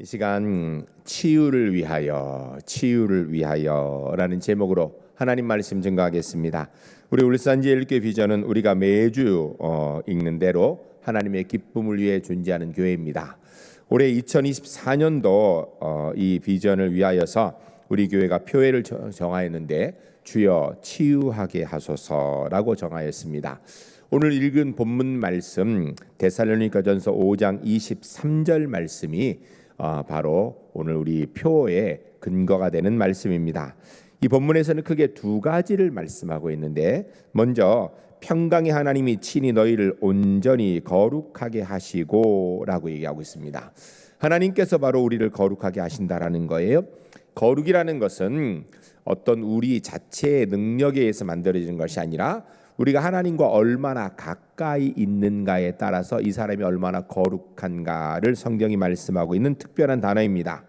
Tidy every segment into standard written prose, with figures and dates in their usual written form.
이 시간 치유를 위하여라는 제목으로 하나님 말씀 증거하겠습니다. 우리 울산제일교회 비전은 우리가 매주 읽는 대로 하나님의 기쁨을 위해 존재하는 교회입니다. 올해 2024년도 이 비전을 위하여서 우리 교회가 표회를 정하였는데 주여 치유하게 하소서라고 정하였습니다. 오늘 읽은 본문 말씀 데살로니가전서 5장 23절 말씀이 바로 오늘 우리 표의 근거가 되는 말씀입니다. 이 본문에서는 크게 두 가지를 말씀하고 있는데, 먼저 평강의 하나님이 친히 너희를 온전히 거룩하게 하시고 라고 얘기하고 있습니다. 하나님께서 바로 우리를 거룩하게 하신다라는 거예요. 거룩이라는 것은 어떤 우리 자체의 능력에 의해서 만들어지는 것이 아니라 우리가 하나님과 얼마나 가까이 있는가에 따라서 이 사람이 얼마나 거룩한가를 성경이 말씀하고 있는 특별한 단어입니다.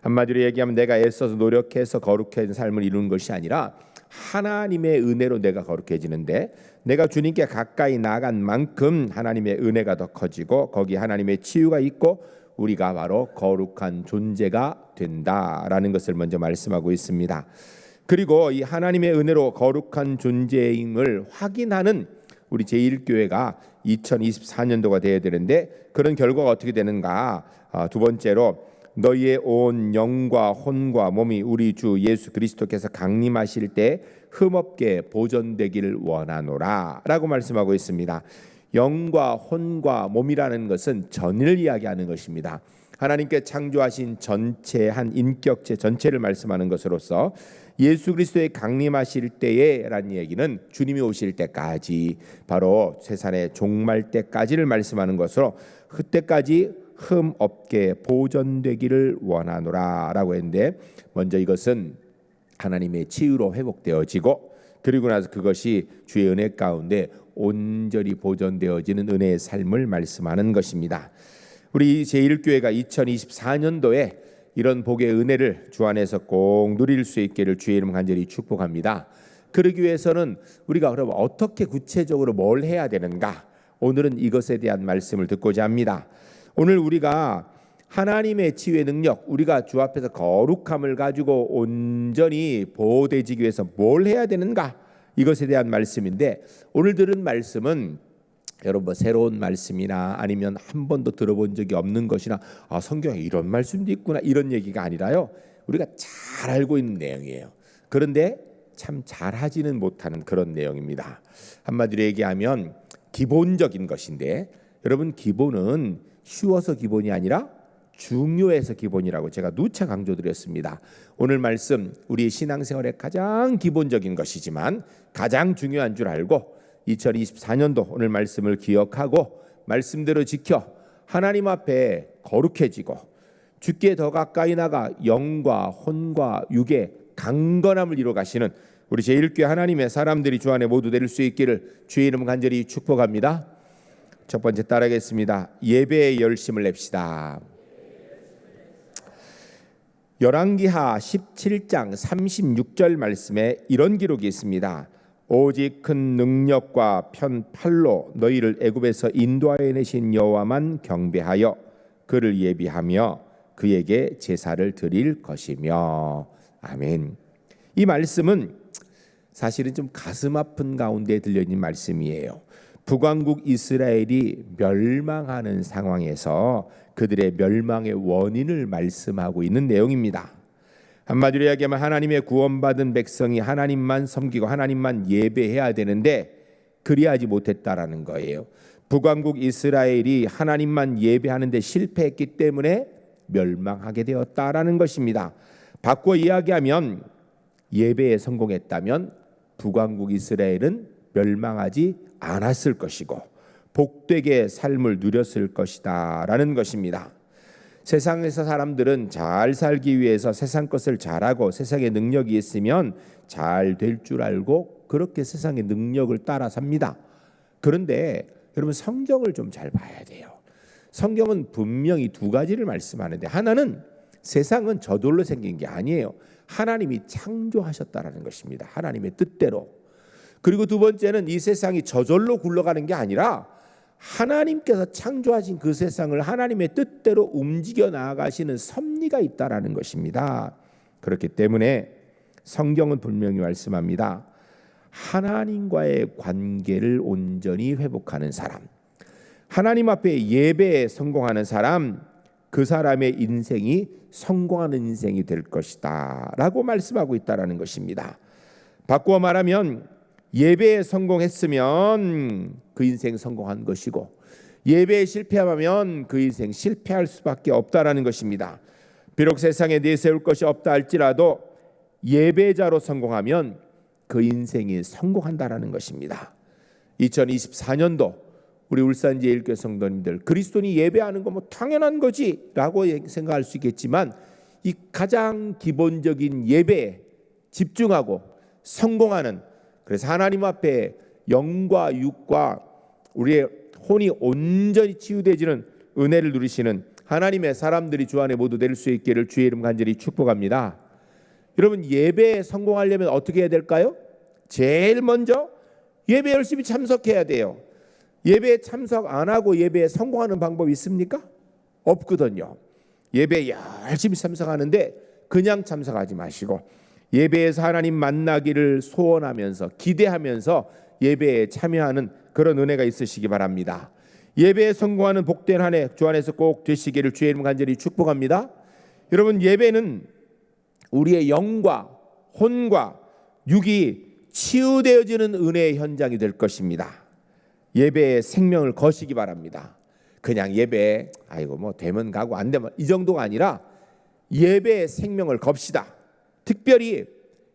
한마디로 얘기하면 내가 애써서 노력해서 거룩해진 삶을 이루는 것이 아니라 하나님의 은혜로 내가 거룩해지는데, 내가 주님께 가까이 나간 만큼 하나님의 은혜가 더 커지고 거기 하나님의 치유가 있고 우리가 바로 거룩한 존재가 된다라는 것을 먼저 말씀하고 있습니다. 그리고 이 하나님의 은혜로 거룩한 존재임을 확인하는 우리 제1교회가 2024년도가 되어야 되는데, 그런 결과가 어떻게 되는가? 두 번째로 너희의 온 영과 혼과 몸이 우리 주 예수 그리스도께서 강림하실 때 흠없게 보존되기를 원하노라 라고 말씀하고 있습니다. 영과 혼과 몸이라는 것은 전을 이야기하는 것입니다. 하나님께 창조하신 전체, 한 인격체 전체를 말씀하는 것으로서 예수 그리스도의 강림하실 때에라는 얘기는 주님이 오실 때까지, 바로 세상의 종말 때까지를 말씀하는 것으로 그때까지 흠 없게 보존되기를 원하노라 라고 했는데, 먼저 이것은 하나님의 치유로 회복되어지고 그리고 나서 그것이 주의 은혜 가운데 온전히 보존되어지는 은혜의 삶을 말씀하는 것입니다. 우리 제1교회가 2024년도에 이런 복의 은혜를 주 안에서 꼭 누릴 수 있기를 주의 이름 간절히 축복합니다. 그러기 위해서는 우리가 그럼 어떻게 구체적으로 뭘 해야 되는가? 오늘은 이것에 대한 말씀을 듣고자 합니다. 오늘 우리가 하나님의 치유의 능력, 우리가 주 앞에서 거룩함을 가지고 온전히 보호되기 위해서 뭘 해야 되는가? 이것에 대한 말씀인데, 오늘 들은 말씀은 여러분 새로운 말씀이나 아니면 한 번도 들어본 적이 없는 것이나 성경에 이런 말씀도 있구나 이런 얘기가 아니라요, 우리가 잘 알고 있는 내용이에요. 그런데 참 잘하지는 못하는 그런 내용입니다. 한마디로 얘기하면 기본적인 것인데, 여러분 기본은 쉬워서 기본이 아니라 중요해서 기본이라고 제가 누차 강조드렸습니다. 오늘 말씀 우리 신앙생활의 가장 기본적인 것이지만 가장 중요한 줄 알고 2024년도 오늘 말씀을 기억하고 말씀대로 지켜 하나님 앞에 거룩해지고 주께 더 가까이 나가 영과 혼과 육의 강건함을 이루어 가시는 우리 제1교회 하나님의 사람들이 주 안에 모두 될 수 있기를 주의 이름 간절히 축복합니다. 첫 번째 따라하겠습니다. 예배의 열심을 냅시다. 열왕기하 17장 36절 말씀에 이런 기록이 있습니다. 오직 큰 능력과 편팔로 너희를 애굽에서 인도하여 내신 여호와만 경배하여 그를 예비하며 그에게 제사를 드릴 것이며. 아멘. 이 말씀은 사실은 좀 가슴 아픈 가운데 들려있는 말씀이에요. 북왕국 이스라엘이 멸망하는 상황에서 그들의 멸망의 원인을 말씀하고 있는 내용입니다. 한마디로 이야기하면 하나님의 구원받은 백성이 하나님만 섬기고 하나님만 예배해야 되는데 그리하지 못했다라는 거예요. 북왕국 이스라엘이 하나님만 예배하는데 실패했기 때문에 멸망하게 되었다라는 것입니다. 바꿔 이야기하면 예배에 성공했다면 북왕국 이스라엘은 멸망하지 않았을 것이고 복되게 삶을 누렸을 것이다 라는 것입니다. 세상에서 사람들은 잘 살기 위해서 세상 것을 잘하고 세상의 능력이 있으면 잘 될 줄 알고 그렇게 세상의 능력을 따라 삽니다. 그런데 여러분 성경을 좀 잘 봐야 돼요. 성경은 분명히 두 가지를 말씀하는데, 하나는 세상은 저절로 생긴 게 아니에요. 하나님이 창조하셨다라는 것입니다. 하나님의 뜻대로. 그리고 두 번째는 이 세상이 저절로 굴러가는 게 아니라 하나님께서 창조하신 그 세상을 하나님의 뜻대로 움직여 나아가시는 섭리가 있다라는 것입니다. 그렇기 때문에 성경은 분명히 말씀합니다. 하나님과의 관계를 온전히 회복하는 사람, 하나님 앞에 예배에 성공하는 사람, 그 사람의 인생이 성공하는 인생이 될 것이다 라고 말씀하고 있다는 것입니다. 바꾸어 말하면 예배에 성공했으면 그 인생 성공한 것이고, 예배에 실패하면 그 인생 실패할 수밖에 없다라는 것입니다. 비록 세상에 내세울 것이 없다 할지라도 예배자로 성공하면 그 인생이 성공한다라는 것입니다. 2024년도 우리 울산제일교회 성도님들, 그리스도인이 예배하는 거 뭐 당연한 거지라고 생각할 수 있겠지만, 이 가장 기본적인 예배에 집중하고 성공하는, 그래서 하나님 앞에 영과 육과 우리의 혼이 온전히 치유되지는 은혜를 누리시는 하나님의 사람들이 주 안에 모두 될 수 있기를 주의 이름 간절히 축복합니다. 여러분, 예배에 성공하려면 어떻게 해야 될까요? 제일 먼저 예배 열심히 참석해야 돼요. 예배에 참석 안 하고 예배에 성공하는 방법이 있습니까? 없거든요. 예배에 열심히 참석하는데 그냥 참석하지 마시고 예배에서 하나님 만나기를 소원하면서 기대하면서 예배에 참여하는 그런 은혜가 있으시기 바랍니다. 예배에 성공하는 복된 한 해 주 안에서 꼭 되시기를 주의 이름 간절히 축복합니다. 여러분, 예배는 우리의 영과 혼과 육이 치유되어지는 은혜의 현장이 될 것입니다. 예배에 생명을 거시기 바랍니다. 그냥 예배에 아이고 뭐 되면 가고 안 되면 이 정도가 아니라 예배에 생명을 겁시다. 특별히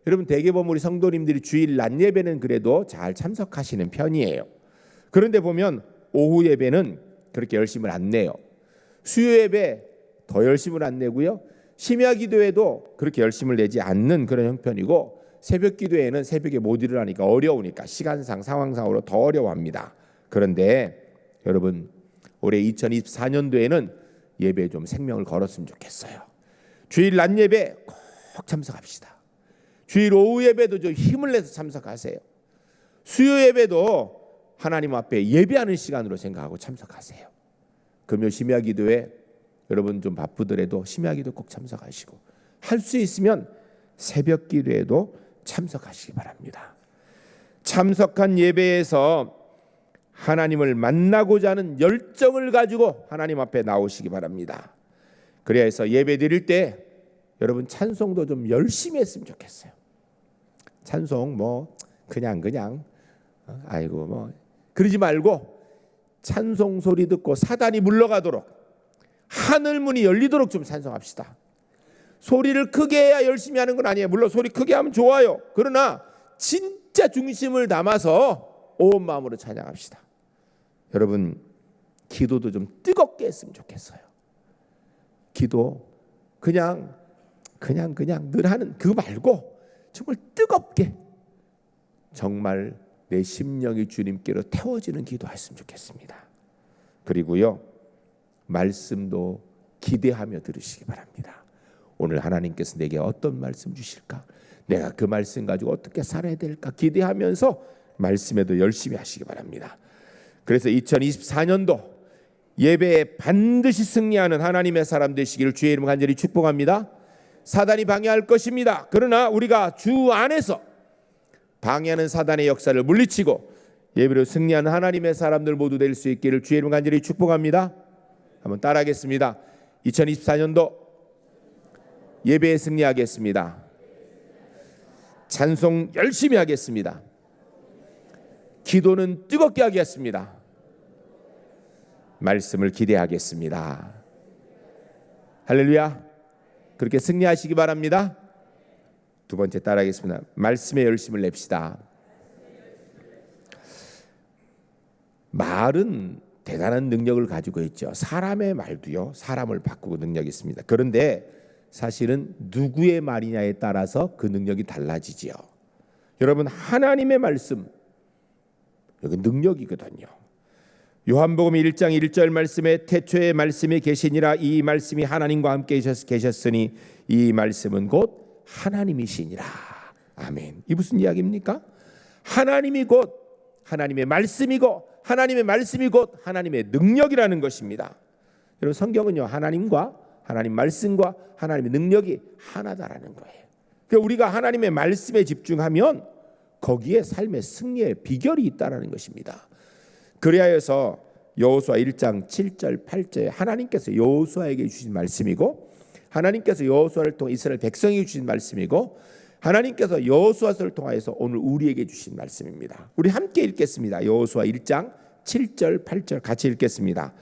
여러분, 대개보면 우리 성도님들이 주일 낮 예배는 그래도 잘 참석하시는 편이에요. 그런데 보면 오후 예배는 그렇게 열심을 안 내요. 수요 예배 더 열심을 안 내고요. 심야 기도에도 그렇게 열심을 내지 않는 그런 형편이고, 새벽 기도에는 새벽에 못 일어나니까 어려우니까 시간상 상황상으로 더 어려워합니다. 그런데 여러분, 올해 2024년도에는 예배에 좀 생명을 걸었으면 좋겠어요. 주일 낮 예배 꼭 참석합시다. 주일 오후 예배도 좀 힘을 내서 참석하세요. 수요 예배도 하나님 앞에 예배하는 시간으로 생각하고 참석하세요. 금요 심야 기도에 여러분 좀 바쁘더라도 심야 기도 꼭 참석하시고, 할 수 있으면 새벽 기도에도 참석하시기 바랍니다. 참석한 예배에서 하나님을 만나고자 하는 열정을 가지고 하나님 앞에 나오시기 바랍니다. 그래야 해서 예배 드릴 때 여러분 찬송도 좀 열심히 했으면 좋겠어요. 찬송 뭐 그냥 아이고 뭐 그러지 말고 찬송 소리 듣고 사단이 물러가도록, 하늘 문이 열리도록 좀 찬송합시다. 소리를 크게 해야 열심히 하는 건 아니에요. 물론 소리 크게 하면 좋아요. 그러나 진짜 중심을 담아서 온 마음으로 찬양합시다. 여러분, 기도도 좀 뜨겁게 했으면 좋겠어요. 기도 그냥 늘 하는 그 말고 정말 뜨겁게, 정말 내 심령이 주님께로 태워지는 기도했으면 좋겠습니다. 그리고요, 말씀도 기대하며 들으시기 바랍니다. 오늘 하나님께서 내게 어떤 말씀 주실까? 내가 그 말씀 가지고 어떻게 살아야 될까? 기대하면서 말씀에도 열심히 하시기 바랍니다. 그래서 2024년도 예배에 반드시 승리하는 하나님의 사람 되시기를 주의 이름 간절히 축복합니다. 사단이 방해할 것입니다. 그러나 우리가 주 안에서 방해하는 사단의 역사를 물리치고 예배로 승리하는 하나님의 사람들 모두 될 수 있기를 주의 이름 간절히 축복합니다. 한번 따라하겠습니다. 2024년도 예배에 승리하겠습니다. 찬송 열심히 하겠습니다. 기도는 뜨겁게 하겠습니다. 말씀을 기대하겠습니다. 할렐루야. 그렇게 승리하시기 바랍니다. 두 번째 따라하겠습니다. 말씀에 열심을 냅시다. 말은 대단한 능력을 가지고 있죠. 사람의 말도요, 사람을 바꾸고 능력이 있습니다. 그런데 사실은 누구의 말이냐에 따라서 그 능력이 달라지지요. 여러분, 하나님의 말씀, 여기 능력이거든요. 요한복음 1장 1절 말씀에 태초에 말씀이 계시니라, 이 말씀이 하나님과 함께 계셨으니 이 말씀은 곧 하나님이시니라. 아멘. 이 무슨 이야기입니까? 하나님이 곧 하나님의 말씀이고 하나님의 말씀이 곧 하나님의 능력이라는 것입니다. 여러분, 성경은요, 하나님과 하나님 말씀과 하나님의 능력이 하나다라는 거예요. 그러니까 우리가 하나님의 말씀에 집중하면 거기에 삶의 승리의 비결이 있다라는 것입니다. 그리하여서 여호수아 1장 7절 8절에 하나님께서 여호수아에게 주신 말씀이고, 하나님께서 여호수아를 통해 이스라엘 백성에게 주신 말씀이고, 하나님께서 여호수아서를 통하여서 오늘 우리에게 주신 말씀입니다. 우리 함께 읽겠습니다. 여호수아 1장 7절 8절 같이 읽겠습니다.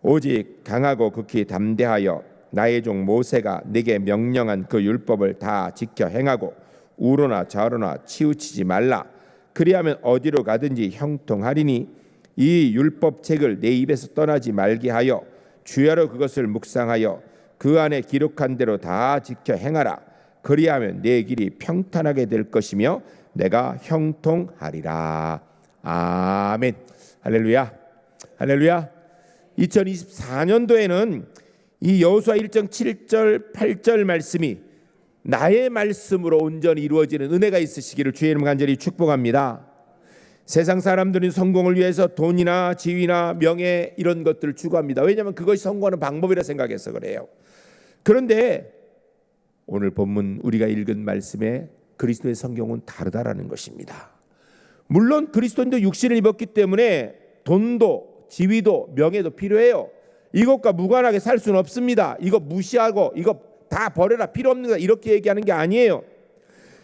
오직 강하고 극히 담대하여 나의 종 모세가 내게 명령한 그 율법을 다 지켜 행하고 우로나 좌로나 치우치지 말라. 그리하면 어디로 가든지 형통하리니 이 율법책을 내 입에서 떠나지 말게 하여 주야로 그것을 묵상하여 그 안에 기록한 대로 다 지켜 행하라. 그리하면 내 길이 평탄하게 될 것이며 내가 형통하리라. 아멘. 할렐루야. 할렐루야. 2024년도에는 이 여호수아 1장 7절 8절 말씀이 나의 말씀으로 온전히 이루어지는 은혜가 있으시기를 주의 이름 간절히 축복합니다. 세상 사람들은 성공을 위해서 돈이나 지위나 명예 이런 것들을 추구합니다. 왜냐하면 그것이 성공하는 방법이라 생각해서 그래요. 그런데 오늘 본문 우리가 읽은 말씀에 그리스도의 성경은 다르다라는 것입니다. 물론 그리스도인도 육신을 입었기 때문에 돈도 지위도 명예도 필요해요. 이것과 무관하게 살 수는 없습니다. 이거 무시하고 이거 다 버려라, 필요 없는 거다, 이렇게 얘기하는 게 아니에요.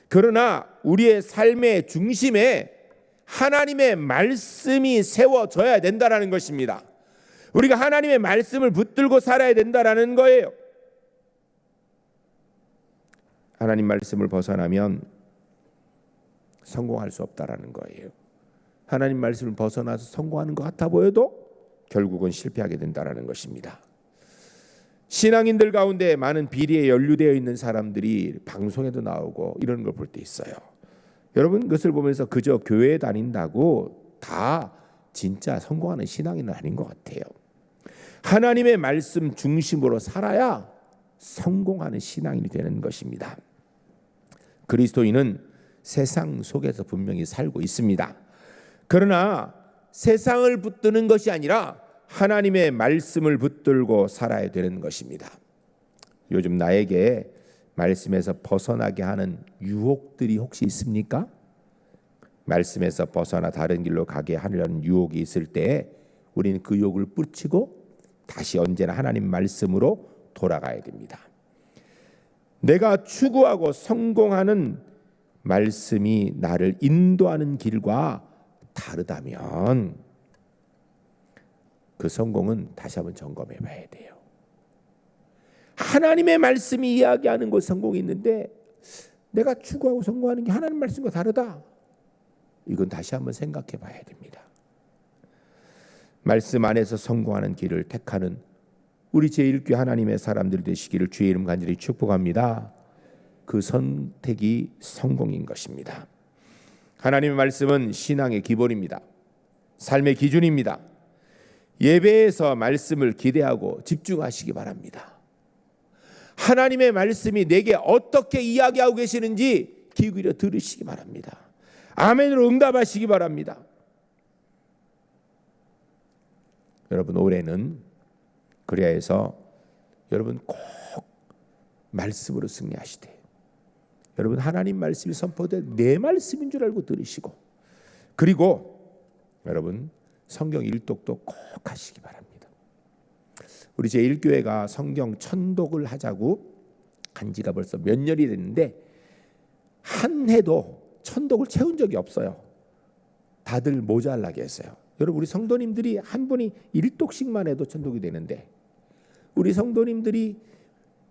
그러나 우리의 삶의 중심에 하나님의 말씀이 세워져야 된다라는 것입니다. 우리가 하나님의 말씀을 붙들고 살아야 된다라는 거예요. 하나님 말씀을 벗어나면 성공할 수 없다라는 거예요. 하나님 말씀을 벗어나서 성공하는 것 같아 보여도 결국은 실패하게 된다라는 것입니다. 신앙인들 가운데 많은 비리에 연루되어 있는 사람들이 방송에도 나오고 이런 걸 볼 때 있어요. 여러분, 그것을 보면서 그저 교회에 다닌다고 다 진짜 성공하는 신앙인은 아닌 것 같아요. 하나님의 말씀 중심으로 살아야 성공하는 신앙인이 되는 것입니다. 그리스도인은 세상 속에서 분명히 살고 있습니다. 그러나 세상을 붙드는 것이 아니라 하나님의 말씀을 붙들고 살아야 되는 것입니다. 요즘 나에게 말씀에서 벗어나게 하는 유혹들이 혹시 있습니까? 말씀에서 벗어나 다른 길로 가게 하려는 유혹이 있을 때 우리는 그 유혹을 뿌리치고 다시 언제나 하나님 말씀으로 돌아가야 됩니다. 내가 추구하고 성공하는 말씀이 나를 인도하는 길과 다르다면 그 성공은 다시 한번 점검해 봐야 돼요. 하나님의 말씀이 이야기하는 것 성공이 있는데 내가 추구하고 성공하는 게 하나님 말씀과 다르다. 이건 다시 한번 생각해 봐야 됩니다. 말씀 안에서 성공하는 길을 택하는 우리 제1교회 하나님의 사람들 되시기를 주의 이름 간절히 축복합니다. 그 선택이 성공인 것입니다. 하나님의 말씀은 신앙의 기본입니다. 삶의 기준입니다. 예배에서 말씀을 기대하고 집중하시기 바랍니다. 하나님의 말씀이 내게 어떻게 이야기하고 계시는지 귀 기울여 들으시기 바랍니다. 아멘으로 응답하시기 바랍니다. 여러분, 올해는 그리하여서 여러분 꼭 말씀으로 승리하시되, 여러분 하나님 말씀이 선포된 내 말씀인 줄 알고 들으시고, 그리고 여러분 성경 일독도 꼭 하시기 바랍니다. 우리 제1교회가 성경 천독을 하자고 한 지가 벌써 몇 년이 됐는데 한 해도 천독을 채운 적이 없어요. 다들 모자라게 했어요. 여러분, 우리 성도님들이 한 분이 1독씩만 해도 천독이 되는데 우리 성도님들이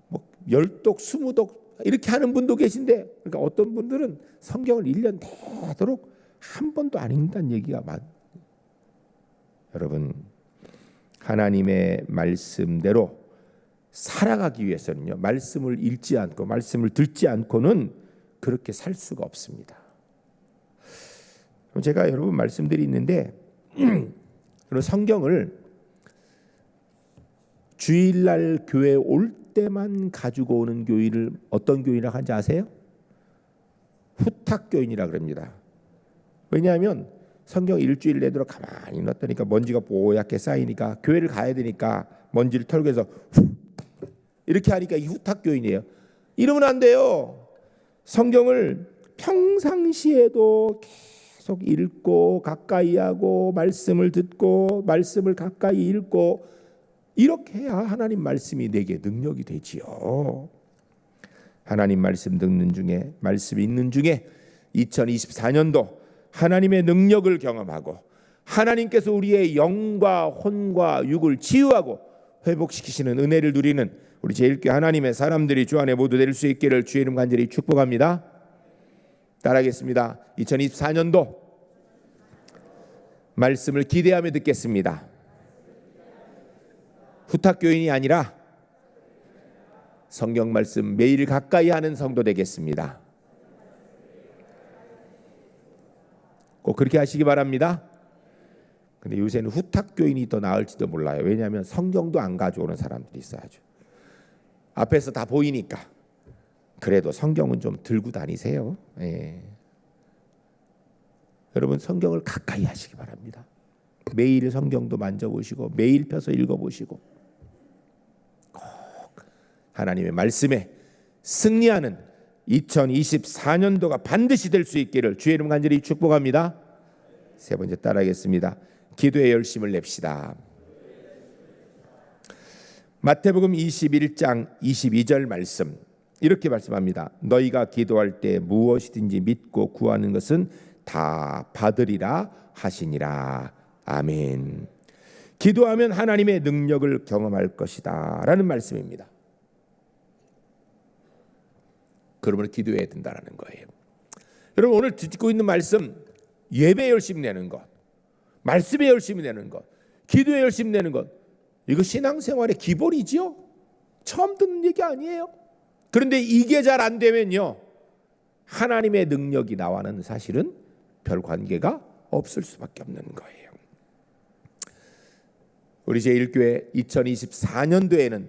뭐 10독, 20독 이렇게 하는 분도 계신데, 그러니까 어떤 분들은 성경을 1년 내도록 한 번도 안 읽는다는 얘기가 많아요. 여러분, 하나님의 말씀대로 살아가기 위해서는요, 말씀을 읽지 않고 말씀을 듣지 않고는 그렇게 살 수가 없습니다. 제가 여러분 말씀들이 있는데 성경을 주일날 교회 올 때만 가지고 오는 교인을 어떤 교인이라고 하는지 아세요? 후탁교인이라고 합니다. 왜냐하면 성경 일주일 내도록 가만히 놨더니까 먼지가 뽀얗게 쌓이니까 교회를 가야 되니까 먼지를 털고 해서 후 이렇게 하니까 이 후탁교인이에요. 이러면 안 돼요. 성경을 평상시에도 계속 읽고 가까이 하고 말씀을 듣고 말씀을 가까이 읽고 이렇게 해야 하나님 말씀이 내게 능력이 되지요. 하나님 말씀 듣는 중에 말씀 읽는 중에 2024년도 하나님의 능력을 경험하고 하나님께서 우리의 영과 혼과 육을 치유하고 회복시키시는 은혜를 누리는 우리 제1교회 하나님의 사람들이 주 안에 모두 될 수 있기를 주의 이름 간절히 축복합니다. 따라하겠습니다. 2024년도 말씀을 기대하며 듣겠습니다. 후탁교인이 아니라 성경 말씀 매일 가까이 하는 성도 되겠습니다. 꼭 그렇게 하시기 바랍니다. 근데 요새는 후탁교인이 더 나을지도 몰라요. 왜냐하면 성경도 안 가져오는 사람들이 있어야죠. 앞에서 다 보이니까. 그래도 성경은 좀 들고 다니세요. 예. 여러분 성경을 가까이 하시기 바랍니다. 매일 성경도 만져보시고 매일 펴서 읽어보시고 꼭 하나님의 말씀에 승리하는 2024년도가 반드시 될 수 있기를 주의 이름 간절히 축복합니다. 세 번째 따라하겠습니다. 기도의 열심을 냅시다. 마태복음 21장 22절 말씀 이렇게 말씀합니다. 너희가 기도할 때 무엇이든지 믿고 구하는 것은 다 받으리라 하시니라. 아멘. 기도하면 하나님의 능력을 경험할 것이다 라는 말씀입니다. 그러면 기도해야 된다는 거예요. 여러분 오늘 듣고 있는 말씀 예배 열심히 내는 것, 말씀에 열심히 내는 것, 기도에 열심히 내는 것 이거 신앙생활의 기본이지요. 처음 듣는 얘기 아니에요. 그런데 이게 잘 안 되면요 하나님의 능력이 나와는 사실은 별 관계가 없을 수밖에 없는 거예요. 우리 제1교회 2024년도에는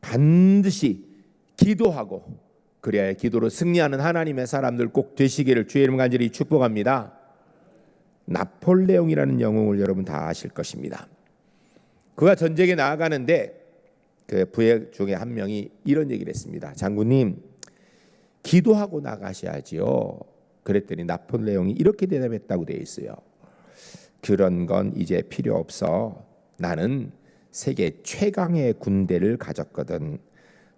반드시 기도하고 그래야 기도로 승리하는 하나님의 사람들 꼭 되시기를 주의 이름 간절히 축복합니다. 나폴레옹이라는 영웅을 여러분 다 아실 것입니다. 그가 전쟁에 나아가는데 그 부하 중에 한 명이 이런 얘기를 했습니다. 장군님 기도하고 나가셔야지요. 그랬더니 나폴레옹이 이렇게 대답했다고 되어 있어요. 그런 건 이제 필요 없어. 나는 세계 최강의 군대를 가졌거든.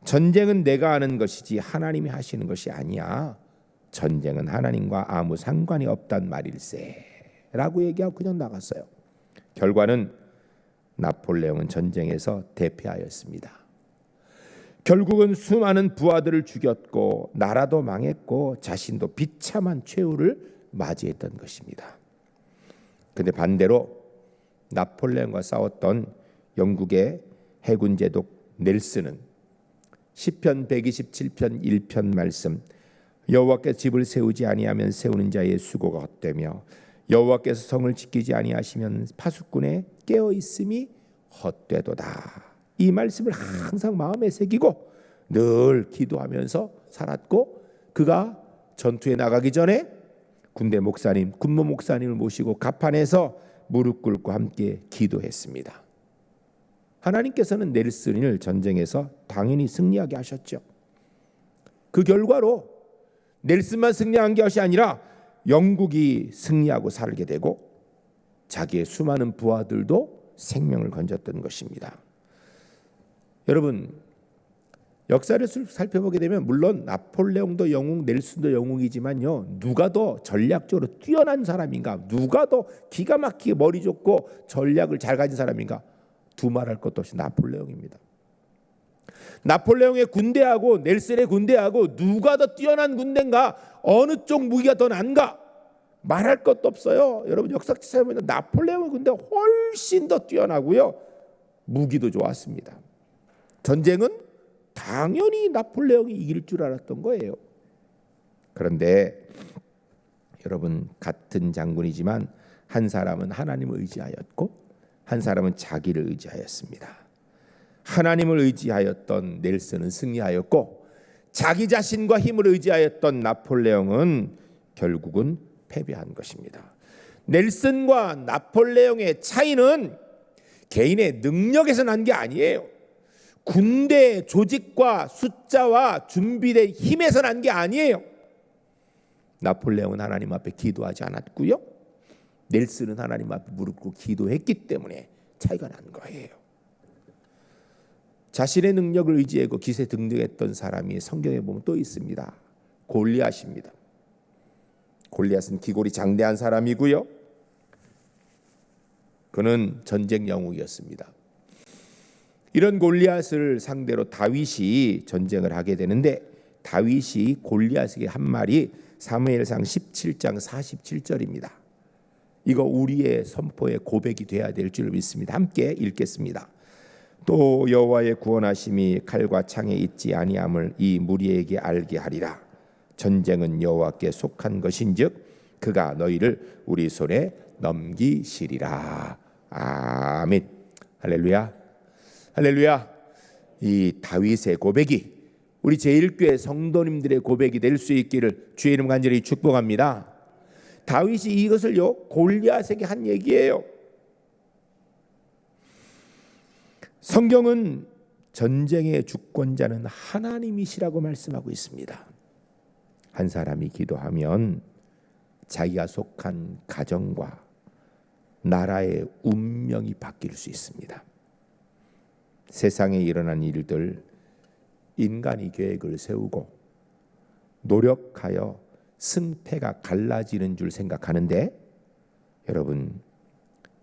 전쟁은 내가 하는 것이지 하나님이 하시는 것이 아니야. 전쟁은 하나님과 아무 상관이 없단 말일세 라고 얘기하고 그냥 나갔어요. 결과는 나폴레옹은 전쟁에서 대패하였습니다. 결국은 수많은 부하들을 죽였고 나라도 망했고 자신도 비참한 최후를 맞이했던 것입니다. 그런데 반대로 나폴레옹과 싸웠던 영국의 해군 제독 넬슨은 시편 127편 1편 말씀 여호와께서 집을 세우지 아니하면 세우는 자의 수고가 헛되며 여호와께서 성을 지키지 아니하시면 파수꾼의 깨어 있음이 헛되도다. 이 말씀을 항상 마음에 새기고 늘 기도하면서 살았고 그가 전투에 나가기 전에 군대 목사님, 군무 목사님을 모시고 갑판에서 무릎 꿇고 함께 기도했습니다. 하나님께서는 넬슨을 전쟁에서 당연히 승리하게 하셨죠. 그 결과로 넬슨만 승리한 것이 아니라 영국이 승리하고 살게 되고 자기의 수많은 부하들도 생명을 건졌던 것입니다. 여러분 역사를 살펴보게 되면 물론 나폴레옹도 영웅, 넬슨도 영웅이지만요 누가 더 전략적으로 뛰어난 사람인가, 누가 더 기가 막히게 머리 좋고 전략을 잘 가진 사람인가, 두말할 것도 없이 나폴레옹입니다. 나폴레옹의 군대하고 넬슨의 군대하고 누가 더 뛰어난 군대인가, 어느 쪽 무기가 더 난가 말할 것도 없어요. 여러분 역사책에 보면 나폴레옹의 군대가 훨씬 더 뛰어나고요 무기도 좋았습니다. 전쟁은 당연히 나폴레옹이 이길 줄 알았던 거예요. 그런데 여러분 같은 장군이지만 한 사람은 하나님을 의지하였고 한 사람은 자기를 의지하였습니다. 하나님을 의지하였던 넬슨은 승리하였고 자기 자신과 힘을 의지하였던 나폴레옹은 결국은 패배한 것입니다. 넬슨과 나폴레옹의 차이는 개인의 능력에서 난 게 아니에요. 군대 조직과 숫자와 준비된 힘에서 난 게 아니에요. 나폴레옹은 하나님 앞에 기도하지 않았고요. 넬슨은 하나님 앞에 무릎 꿇고 기도했기 때문에 차이가 난 거예요. 자신의 능력을 의지하고 기세 등등했던 사람이 성경에 보면 또 있습니다. 골리앗입니다. 골리앗은 기골이 장대한 사람이고요. 그는 전쟁 영웅이었습니다. 이런 골리앗을 상대로 다윗이 전쟁을 하게 되는데, 다윗이 골리앗에게 한 말이 사무엘상 17장 47절입니다. 이거 우리의 선포의 고백이 돼야 될 줄 믿습니다. 함께 읽겠습니다. 또 여호와의 구원하심이 칼과 창에 있지 아니함을 이 무리에게 알게 하리라. 전쟁은 여호와께 속한 것인즉 그가 너희를 우리 손에 넘기시리라. 아멘. 할렐루야. 할렐루야. 이 다윗의 고백이 우리 제1교회 성도님들의 고백이 될 수 있기를 주의 이름 간절히 축복합니다. 다윗이 이것을요 골리앗에게 한 얘기예요. 성경은 전쟁의 주권자는 하나님이시라고 말씀하고 있습니다. 한 사람이 기도하면 자기가 속한 가정과 나라의 운명이 바뀔 수 있습니다. 세상에 일어난 일들, 인간이 계획을 세우고 노력하여 승패가 갈라지는 줄 생각하는데, 여러분,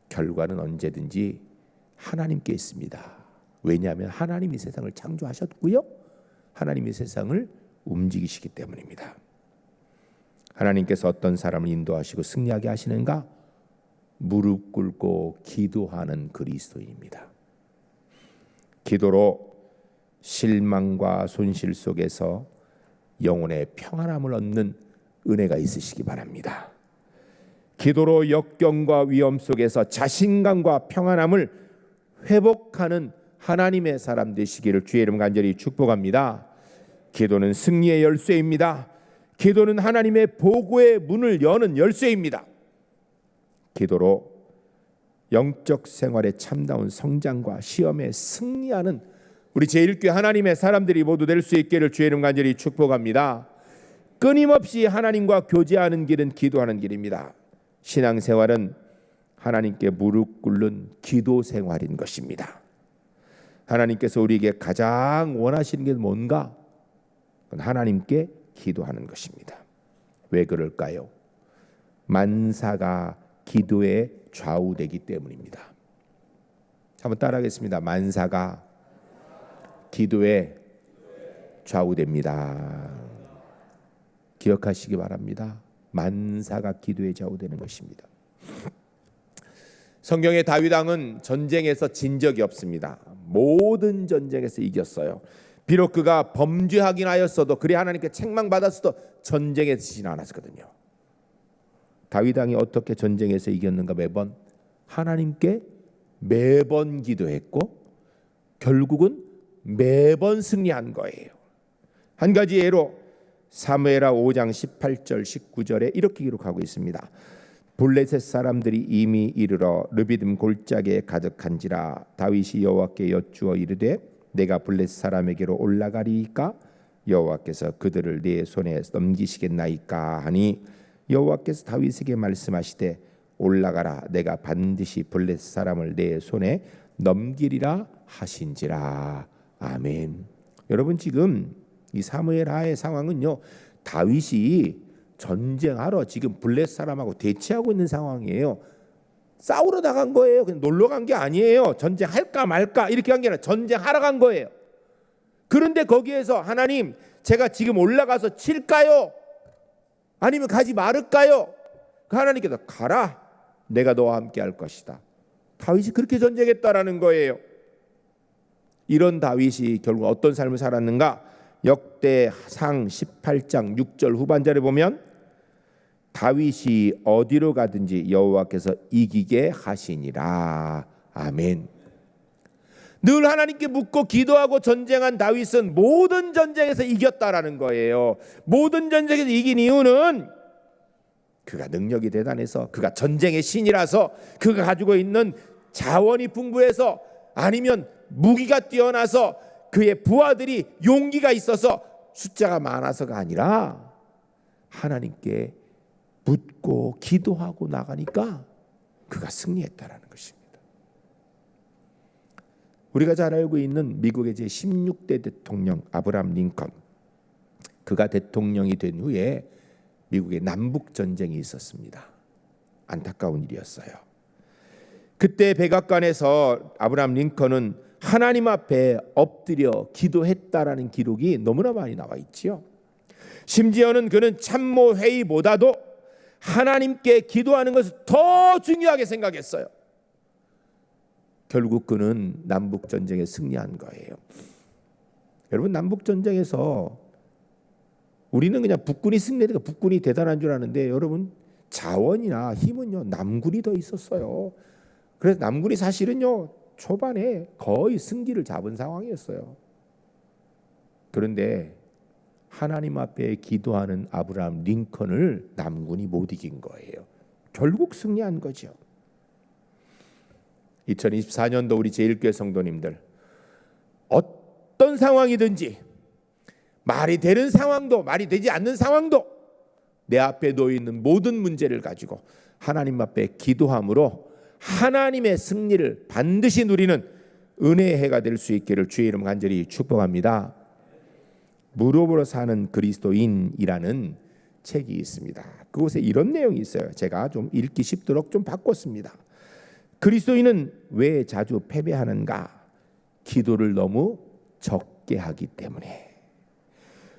결과는 언제든지 하나님께 있습니다. 왜냐하면 하나님이 세상을 창조하셨고요, 하나님이 세상을 움직이시기 때문입니다. 하나님께서 어떤 사람을 인도하시고 승리하게 하시는가? 무릎 꿇고 기도하는 그리스도인입니다. 기도로 실망과 손실 속에서 영혼의 평안함을 얻는 은혜가 있으시기 바랍니다. 기도로 역경과 위험 속에서 자신감과 평안함을 회복하는 하나님의 사람 되시기를 주의 이름 간절히 축복합니다. 기도는 승리의 열쇠입니다. 기도는 하나님의 보고의 문을 여는 열쇠입니다. 기도로 영적 생활의 참다운 성장과 시험에 승리하는 우리 제1교회 하나님의 사람들이 모두 될 수 있기를 주의 이름 간절히 축복합니다. 끊임없이 하나님과 교제하는 길은 기도하는 길입니다. 신앙생활은 하나님께 무릎 꿇는 기도 생활인 것입니다. 하나님께서 우리에게 가장 원하시는 게 뭔가? 그건 하나님께 기도하는 것입니다. 왜 그럴까요? 만사가 기도에 좌우되기 때문입니다. 한번 따라하겠습니다. 만사가 기도에 좌우됩니다. 기억하시기 바랍니다. 만사가 기도에 좌우되는 것입니다. 성경의 다윗 왕은 전쟁에서 진 적이 없습니다. 모든 전쟁에서 이겼어요. 비록 그가 범죄하긴 하였어도, 그래 하나님께 책망받았어도 전쟁에 지진 않았거든요. 다윗 왕이 어떻게 전쟁에서 이겼는가? 매번 하나님께 매번 기도했고 결국은 매번 승리한 거예요. 한 가지 예로 사무엘하 5장 18절 19절에 이렇게 기록하고 있습니다. 블레셋 사람들이 이미 이르러 르비딤 골짜기에 가득한지라 다윗이 여호와께 여쭈어 이르되 내가 블레셋 사람에게로 올라가리이까? 여호와께서 그들을 내 손에 넘기시겠나이까 하니 여호와께서 다윗에게 말씀하시되 올라가라, 내가 반드시 블레셋 사람을 내 손에 넘기리라 하신지라. 아멘. 여러분, 지금 이 사무엘하의 상황은요, 다윗이 전쟁하러 지금 블레셋 사람하고 대치하고 있는 상황이에요. 싸우러 나간 거예요. 그냥 놀러 간 게 아니에요. 전쟁할까 말까 이렇게 간 게 아니라 전쟁하러 간 거예요. 그런데 거기에서 하나님, 제가 지금 올라가서 칠까요? 아니면 가지 말을까요? 하나님께서 가라, 내가 너와 함께 할 것이다. 다윗이 그렇게 전쟁했다라는 거예요. 이런 다윗이 결국 어떤 삶을 살았는가? 역대상 18장 6절 후반절에 보면 다윗이 어디로 가든지 여호와께서 이기게 하시니라. 아멘. 늘 하나님께 묻고 기도하고 전쟁한 다윗은 모든 전쟁에서 이겼다라는 거예요. 모든 전쟁에서 이긴 이유는 그가 능력이 대단해서, 그가 전쟁의 신이라서, 그가 가지고 있는 자원이 풍부해서, 아니면 무기가 뛰어나서, 그의 부하들이 용기가 있어서 숫자가 많아서가 아니라 하나님께 묻고 기도하고 나가니까 그가 승리했다라는 것입니다. 우리가 잘 알고 있는 미국의 제16대 대통령 아브라함 링컨, 그가 대통령이 된 후에 미국의 남북 전쟁이 있었습니다. 안타까운 일이었어요. 그때 백악관에서 아브라함 링컨은 하나님 앞에 엎드려 기도했다라는 기록이 너무나 많이 나와 있지요. 심지어는 그는 참모 회의보다도 하나님께 기도하는 것을 더 중요하게 생각했어요. 결국 그는 남북 전쟁에 승리한 거예요. 여러분, 남북 전쟁에서 우리는 그냥 북군이 승리하니까 북군이 대단한 줄 아는데, 여러분, 자원이나 힘은요 남군이 더 있었어요. 그래서 남군이 사실은요 초반에 거의 승기를 잡은 상황이었어요. 그런데 하나님 앞에 기도하는 아브라함 링컨을 남군이 못 이긴 거예요. 결국 승리한 거죠. 2024년도 우리 제1교회 성도님들, 어떤 상황이든지, 말이 되는 상황도 말이 되지 않는 상황도, 내 앞에 놓여 있는 모든 문제를 가지고 하나님 앞에 기도함으로 하나님의 승리를 반드시 누리는 은혜의 해가 될 수 있기를 주의 이름 간절히 축복합니다. 무릎으로 사는 그리스도인이라는 책이 있습니다. 그곳에 이런 내용이 있어요. 제가 좀 읽기 쉽도록 좀 바꿨습니다. 그리스도인은 왜 자주 패배하는가? 기도를 너무 적게 하기 때문에.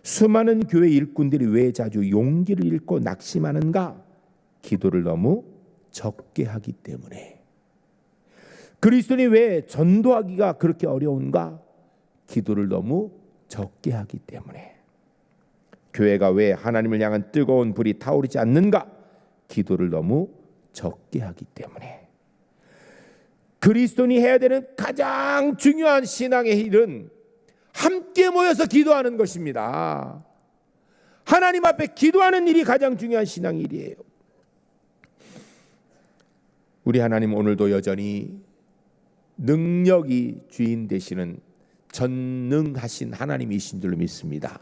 수많은 교회 일꾼들이 왜 자주 용기를 잃고 낙심하는가? 기도를 너무 적게 하기 때문에. 그리스도인이 왜 전도하기가 그렇게 어려운가? 기도를 너무 적게 하기 때문에. 교회가 왜 하나님을 향한 뜨거운 불이 타오르지 않는가? 기도를 너무 적게 하기 때문에. 그리스도인이 해야 되는 가장 중요한 신앙의 일은 함께 모여서 기도하는 것입니다. 하나님 앞에 기도하는 일이 가장 중요한 신앙의 일이에요. 우리 하나님 오늘도 여전히 능력이 주인 되시는 전능하신 하나님이신 줄로 믿습니다.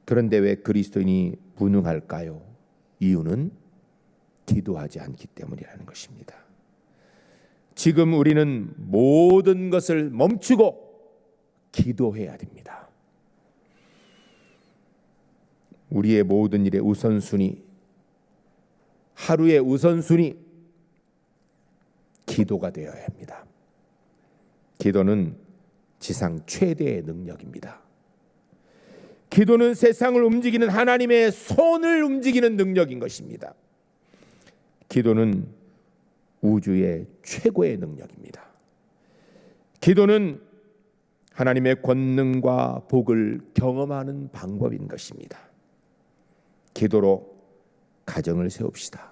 그런데 왜 그리스도인이 무능할까요? 이유는 기도하지 않기 때문이라는 것입니다. 지금 우리는 모든 것을 멈추고 기도해야 됩니다. 우리의 모든 일의 우선순위, 하루의 우선순위, 기도가 되어야 합니다. 기도는 지상 최대의 능력입니다. 기도는 세상을 움직이는 하나님의 손을 움직이는 능력인 것입니다. 기도는 우주의 최고의 능력입니다. 기도는 하나님의 권능과 복을 경험하는 방법인 것입니다. 기도로 가정을 세웁시다.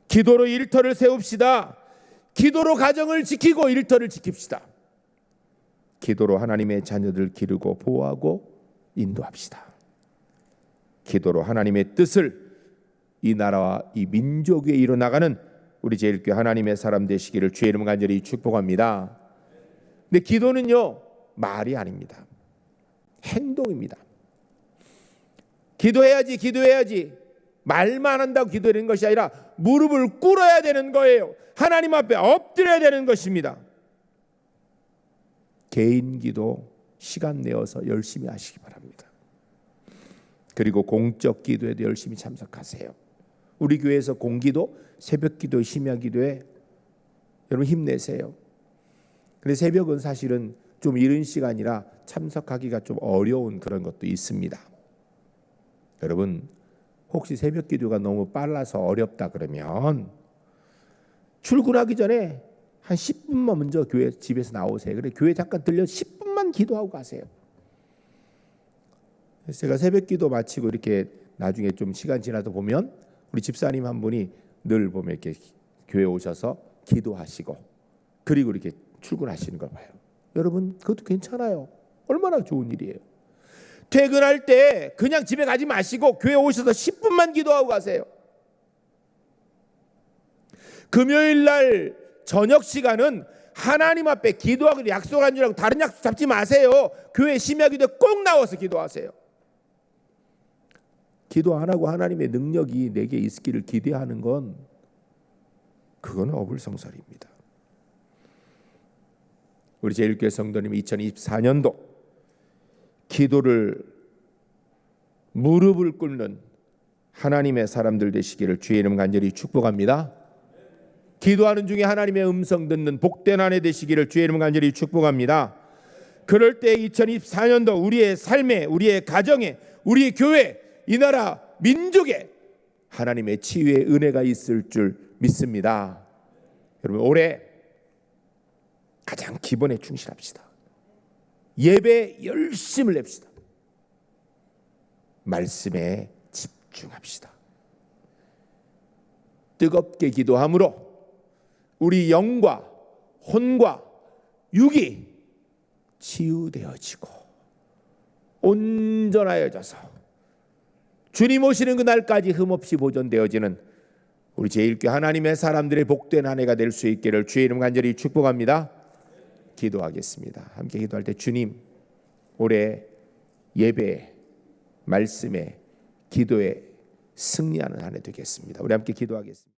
기도로 일터를 세웁시다. 기도로 가정을 지키고 일터를 지킵시다. 기도로 하나님의 자녀들 기르고 보호하고 인도합시다. 기도로 하나님의 뜻을 이 나라와 이 민족 위에 이뤄나가는 우리 제1교회 하나님의 사람 되시기를 주의 이름 간절히 축복합니다. 근데 기도는요 말이 아닙니다. 행동입니다. 기도해야지 말만 한다고 기도하는 것이 아니라 무릎을 꿇어야 되는 거예요. 하나님 앞에 엎드려야 되는 것입니다. 개인 기도 시간 내어서 열심히 하시기 바랍니다. 그리고 공적 기도에도 열심히 참석하세요. 우리 교회에서 공기도, 새벽 기도, 심야 기도에 여러분 힘내세요. 근데 새벽은 사실은 좀 이른 시간이라 참석하기가 좀 어려운 그런 것도 있습니다. 여러분 혹시 새벽 기도가 너무 빨라서 어렵다 그러면 출근하기 전에 한 10분만 먼저 교회 집에서 나오세요. 그래 교회 잠깐 들려 10분만 기도하고 가세요. 제가 새벽 기도 마치고 이렇게 나중에 좀 시간 지나다 보면 우리 집사님 한 분이 늘 보면 이렇게 교회 오셔서 기도하시고 그리고 이렇게 출근하시는 걸 봐요. 여러분 그것도 괜찮아요. 얼마나 좋은 일이에요. 퇴근할 때 그냥 집에 가지 마시고 교회 오셔서 10분만 기도하고 가세요. 금요일 날 저녁 시간은 하나님 앞에 기도하기로 약속한 줄 알고 다른 약속 잡지 마세요. 교회 심야기도에 꼭 나와서 기도하세요. 기도 안 하고 하나님의 능력이 내게 있기를 기대하는 건 그거는 어불성설입니다. 우리 제1교회 성도님 2024년도 기도를 무릎을 꿇는 하나님의 사람들 되시기를 주의 이름 간절히 축복합니다. 기도하는 중에 하나님의 음성 듣는 복된 한 해 되시기를 주의 이름 간절히 축복합니다. 그럴 때 2024년도 우리의 삶에, 우리의 가정에, 우리의 교회, 이 나라 민족에 하나님의 치유의 은혜가 있을 줄 믿습니다. 여러분, 올해 가장 기본에 충실합시다. 예배에 열심을 냅시다. 말씀에 집중합시다. 뜨겁게 기도함으로 우리 영과 혼과 육이 치유되어지고 온전하여져서 주님 오시는 그날까지 흠없이 보존되어지는 우리 제1교회 하나님의 사람들의 복된 한 해가 될 수 있기를 주의 이름 간절히 축복합니다. 기도하겠습니다. 함께 기도할 때 주님, 올해 예배에, 말씀에, 기도에 승리하는 한 해 되겠습니다. 우리 함께 기도하겠습니다.